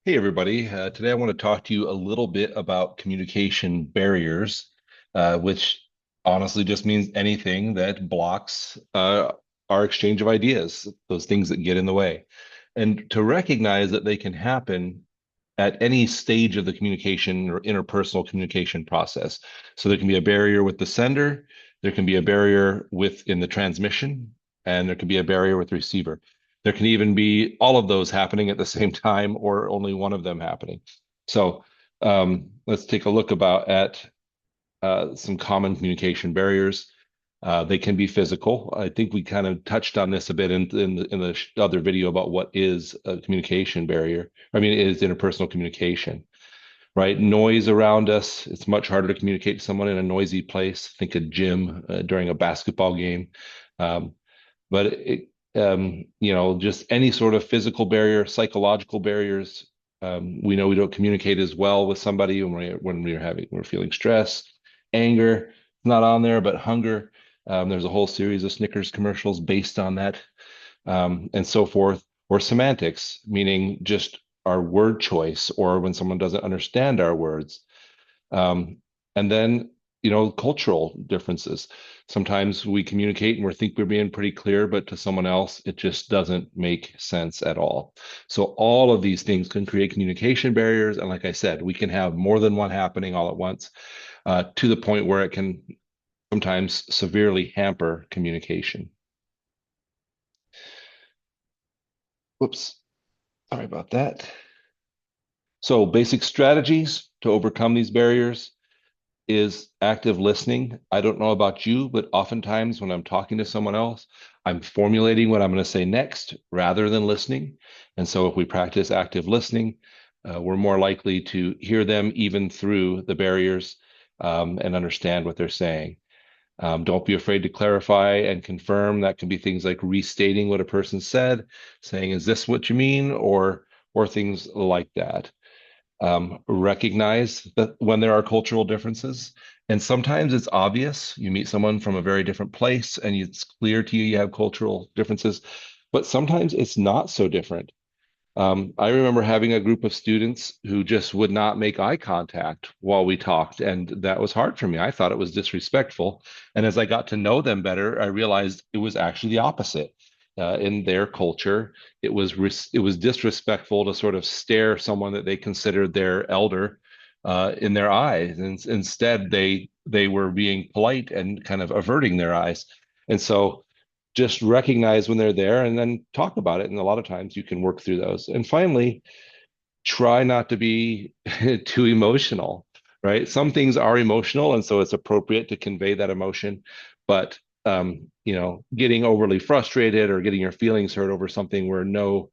Hey, everybody. Today I want to talk to you a little bit about communication barriers, which honestly just means anything that blocks our exchange of ideas, those things that get in the way. And to recognize that they can happen at any stage of the communication or interpersonal communication process. So there can be a barrier with the sender, there can be a barrier within the transmission, and there can be a barrier with the receiver. There can even be all of those happening at the same time or only one of them happening. So let's take a look about at some common communication barriers. They can be physical. I think we kind of touched on this a bit in the other video about what is a communication barrier. I mean, it is interpersonal communication, right? Noise around us. It's much harder to communicate to someone in a noisy place. Think a gym during a basketball game. Um, but just any sort of physical barrier, psychological barriers. We know we don't communicate as well with somebody when we're feeling stress, anger, not on there, but hunger. There's a whole series of Snickers commercials based on that, and so forth. Or semantics, meaning just our word choice, or when someone doesn't understand our words. Um, and then, cultural differences. Sometimes we communicate and we think we're being pretty clear, but to someone else, it just doesn't make sense at all. So all of these things can create communication barriers. And like I said, we can have more than one happening all at once, to the point where it can sometimes severely hamper communication. Whoops, sorry about that. So basic strategies to overcome these barriers is active listening. I don't know about you, but oftentimes when I'm talking to someone else, I'm formulating what I'm going to say next rather than listening. And so if we practice active listening, we're more likely to hear them even through the barriers, and understand what they're saying. Don't be afraid to clarify and confirm. That can be things like restating what a person said, saying, "Is this what you mean?" or things like that. Recognize that when there are cultural differences, and sometimes it's obvious. You meet someone from a very different place, and it's clear to you you have cultural differences, but sometimes it's not so different. I remember having a group of students who just would not make eye contact while we talked, and that was hard for me. I thought it was disrespectful. And as I got to know them better, I realized it was actually the opposite. In their culture, it was disrespectful to sort of stare someone that they considered their elder in their eyes, and instead they were being polite and kind of averting their eyes. And so just recognize when they're there and then talk about it. And a lot of times you can work through those. And finally, try not to be too emotional, right? Some things are emotional, and so it's appropriate to convey that emotion. But getting overly frustrated or getting your feelings hurt over something where no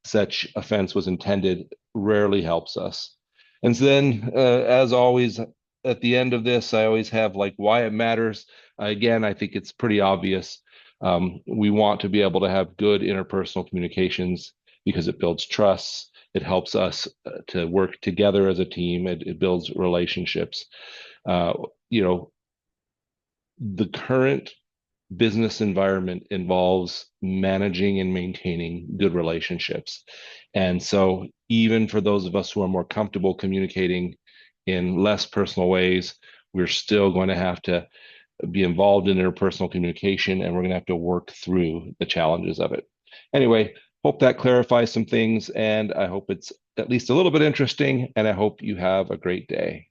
such offense was intended rarely helps us. And so then, as always, at the end of this, I always have like why it matters. Again, I think it's pretty obvious. We want to be able to have good interpersonal communications because it builds trust. It helps us to work together as a team. It builds relationships. Uh, you know, the current business environment involves managing and maintaining good relationships. And so, even for those of us who are more comfortable communicating in less personal ways, we're still going to have to be involved in interpersonal communication, and we're going to have to work through the challenges of it. Anyway, hope that clarifies some things, and I hope it's at least a little bit interesting, and I hope you have a great day.